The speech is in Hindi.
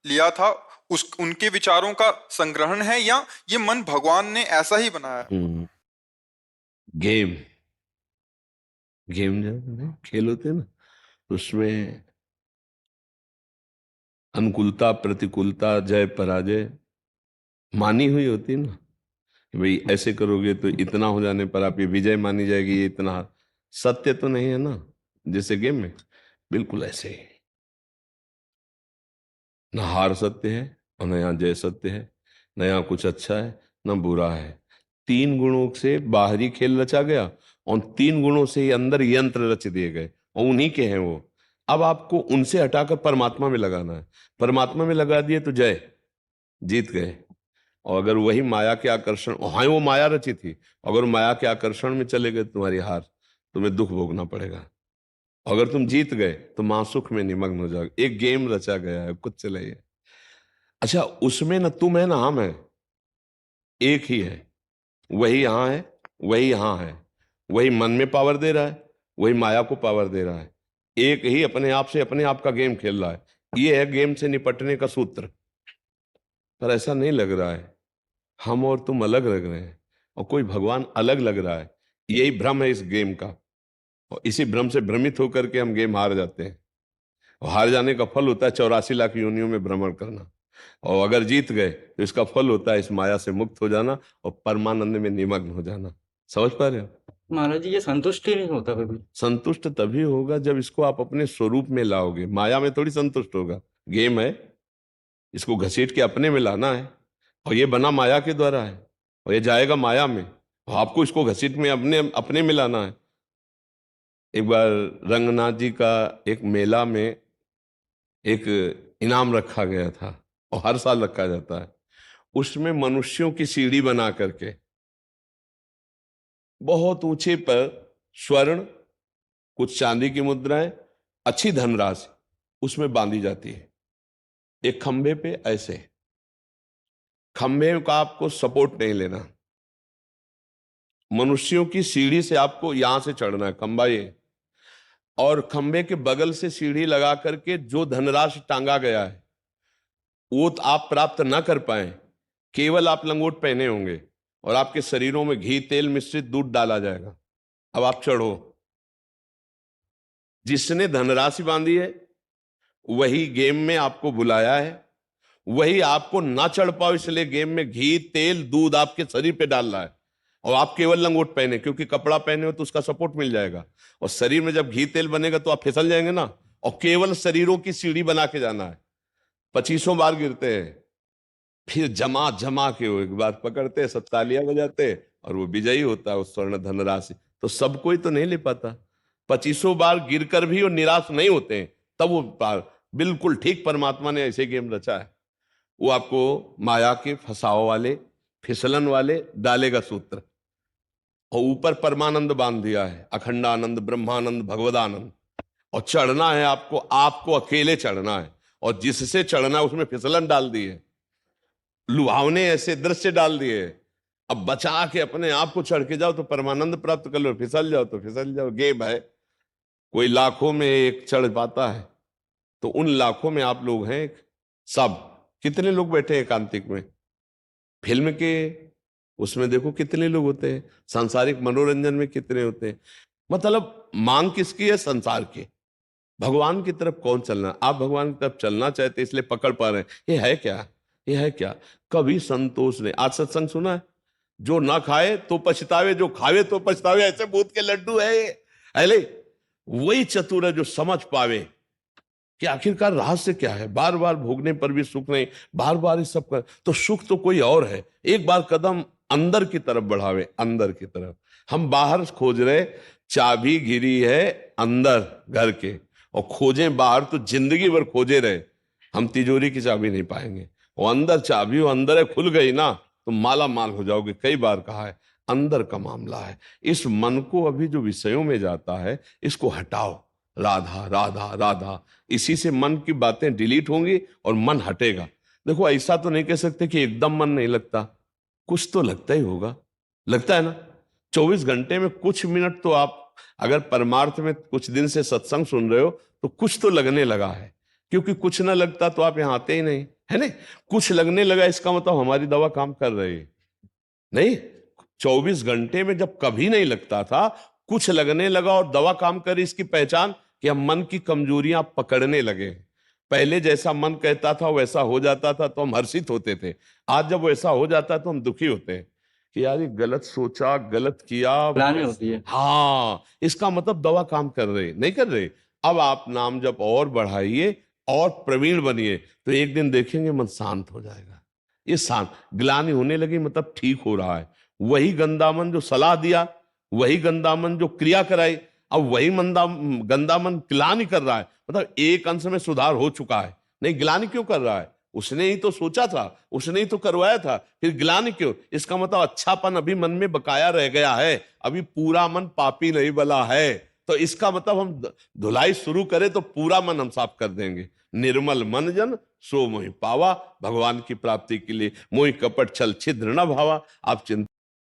लिया था, उस उनके विचारों का संग्रहण है, या ये मन भगवान ने ऐसा ही बनाया है? हम्म। गेम गेम जब खेल होते हैं ना, उसमें अनुकूलता प्रतिकूलता जय पराजय मानी हुई होती है ना, कि भाई ऐसे करोगे तो इतना हो जाने पर आप ये विजय मानी जाएगी, ये इतना सत्य तो नहीं है ना। जैसे गेम में बिल्कुल ऐसे ही, न हार सत्य है और न यहाँ जय सत्य है, न यहाँ कुछ अच्छा है न बुरा है। तीन गुणों से बाहरी खेल रचा गया और तीन गुणों से ही अंदर यंत्र रच दिए गए और उन्हीं के हैं वो। अब आपको उनसे हटाकर परमात्मा में लगाना है। परमात्मा में लगा दिए तो जय, जीत गए। और अगर वही माया के आकर्षण, हाँ वो माया रची थी, अगर माया के आकर्षण में चले गए तुम्हारी हार, तुम्हें दुख भोगना पड़ेगा। अगर तुम जीत गए तो महासुख में निमग्न हो जाओगे। एक गेम रचा गया है, कुछ चलाइए। अच्छा, उसमें ना तुम है ना हम है, एक ही है। वही यहां है, वही यहां है। वही मन में पावर दे रहा है, वही माया को पावर दे रहा है। एक ही अपने आप से अपने आप का गेम खेल रहा है। ये है गेम से निपटने का सूत्र। पर ऐसा नहीं लग रहा है, हम और तुम अलग लग रहे हैं और कोई भगवान अलग लग रहा है। यही भ्रम है इस गेम का, और इसी भ्रम से भ्रमित होकर के हम गेम हार जाते हैं। और हार जाने का फल होता है 84 लाख योनियों में भ्रमण करना। और अगर जीत गए तो इसका फल होता है इस माया से मुक्त हो जाना और परमानंद में निमग्न हो जाना। समझ पा रहे हो? महाराज जी, ये संतुष्ट ही नहीं होता कभी। संतुष्ट तभी होगा जब इसको आप अपने स्वरूप में लाओगे। माया में थोड़ी संतुष्ट होगा। गेम है, इसको घसीट के अपने में लाना है। और ये बना माया के द्वारा है और ये जाएगा माया में, और आपको इसको घसीट में अपने अपने में लाना है। एक बार रंगनाथ जी का एक मेला में एक इनाम रखा गया था, और हर साल रखा जाता है। उसमें मनुष्यों की सीढ़ी बना करके बहुत ऊंचे पर स्वर्ण, कुछ चांदी की मुद्राएं, अच्छी धनराशि उसमें बांधी जाती है। एक खंभे पे ऐसे, खंभे का आपको सपोर्ट नहीं लेना, मनुष्यों की सीढ़ी से आपको यहां से चढ़ना है, खंभा ये। और खंभे के बगल से सीढ़ी लगा करके जो धनराशि टांगा गया है वो तो आप प्राप्त ना कर पाए। केवल आप लंगोट पहने होंगे और आपके शरीरों में घी तेल मिश्रित दूध डाला जाएगा। अब आप चढ़ो। जिसने धनराशि बांधी है वही गेम में आपको बुलाया है, वही आपको ना चढ़ पाओ इसलिए गेम में घी तेल दूध आपके शरीर पे डाल रहा है। और आप केवल लंगोट पहने, क्योंकि कपड़ा पहने हो तो उसका सपोर्ट मिल जाएगा। और शरीर में जब घी तेल बनेगा तो आप फिसल जाएंगे ना। और केवल शरीरों की सीढ़ी बना के जाना है। 2500 बार गिरते हैं, फिर जमा जमा के वो एक बार पकड़ते, सब तालियां बजाते, और वो विजयी होता है उस स्वर्ण धनराशि। तो सब कोई तो नहीं ले पाता। 2500 बार गिरकर भी वो निराश नहीं होते हैं, तब वो बिल्कुल ठीक परमात्मा ने ऐसे गेम रचा है। वो आपको माया के फसाव वाले, फिसलन वाले डालेगा सूत्र, और ऊपर परमानंद बांध दिया है, अखंडानंद ब्रह्मानंद भगवदानंद। और चढ़ना है आपको, आपको अकेले चढ़ना है। और जिससे चढ़ना है उसमें फिसलन डाल दी है, लुभावने ऐसे दृश्य डाल दिए। अब बचा के अपने आप को चढ़ के जाओ तो परमानंद प्राप्त कर लो, फिसल जाओ तो फिसल जाओ। गेम है, कोई लाखों में एक चढ़ पाता है, तो उन लाखों में आप लोग हैं सब। कितने लोग बैठे हैं एकांतिक में? फिल्म के उसमें देखो कितने लोग होते हैं, सांसारिक मनोरंजन में कितने होते हैं। मतलब मांग किसकी है? संसार की। भगवान की तरफ कौन चलना? आप भगवान की तरफ चलना चाहते इसलिए पकड़ पा रहे हैं। ये है क्या? ये है क्या? कभी संतोष ने आज सत्संग सुना है, जो ना खाए तो पछतावे, जो खावे तो पछतावे, ऐसे भूत के लड्डू है ये। अले वही चतुर है जो समझ पावे कि आखिरकार रहस्य क्या है। बार बार भोगने पर भी सुख नहीं, बार बार इस सब कर तो सुख तो कोई और है। एक बार कदम अंदर की तरफ बढ़ावे, अंदर की तरफ। हम बाहर खोज रहे, चाबी गिरी है अंदर घर के, और खोजें बाहर तो जिंदगी भर खोजे रहे, हम तिजोरी की चाबी नहीं पाएंगे। वो अंदर चाबी, वो अंदर है, खुल गई ना तो माला माल हो जाओगे। कई बार कहा है, अंदर का मामला है। इस मन को अभी जो विषयों में जाता है इसको हटाओ। राधा राधा राधा, इसी से मन की बातें डिलीट होंगी और मन हटेगा। देखो ऐसा तो नहीं कह सकते कि एकदम मन नहीं लगता, कुछ तो लगता ही होगा। लगता है ना? 24 घंटे में कुछ मिनट तो आप अगर परमार्थ में कुछ दिन से सत्संग सुन रहे हो तो कुछ तो लगने लगा है, क्योंकि कुछ ना लगता तो आप यहां आते ही नहीं। है नहीं? कुछ लगने लगा इसका मतलब हमारी दवा काम कर रही है। नहीं, 24 घंटे में जब कभी नहीं लगता था, कुछ लगने लगा और दवा काम करे, इसकी पहचान कि हम मन की कमजोरियां पकड़ने लगे। पहले जैसा मन कहता था वैसा हो जाता था तो हम हर्षित होते थे। आज जब वैसा हो जाता है तो हम दुखी होते हैं कि यार ये गलत सोचा, गलत किया। ग्लानि होती है। हाँ, इसका मतलब दवा काम कर रही नहीं कर रही। अब आप नाम जप और बढ़ाइए और प्रवीण बनिए तो एक दिन देखेंगे मन शांत हो जाएगा। ये शांत, ग्लानि होने लगी मतलब ठीक हो रहा है। वही गंदा मन जो सलाह दिया, वही गंदा मन जो क्रिया कराई, अब वही गंदा मन ग्लानि कर रहा है, मतलब एक अंश में सुधार हो चुका है। नहीं, ग्लानि क्यों कर रहा है? उसने ही तो सोचा था, उसने ही तो करवाया था, फिर ग्लानि क्यों? इसका मतलब अच्छापन अभी मन में बकाया रह गया है, अभी पूरा मन पापी नहीं बला है। तो इसका मतलब हम धुलाई शुरू करें तो पूरा मन हम साफ कर देंगे। निर्मल मन जन सो मोहि पावा, भगवान की प्राप्ति के लिए मोहि कपट छल छिद्र न भावा। आप चिंता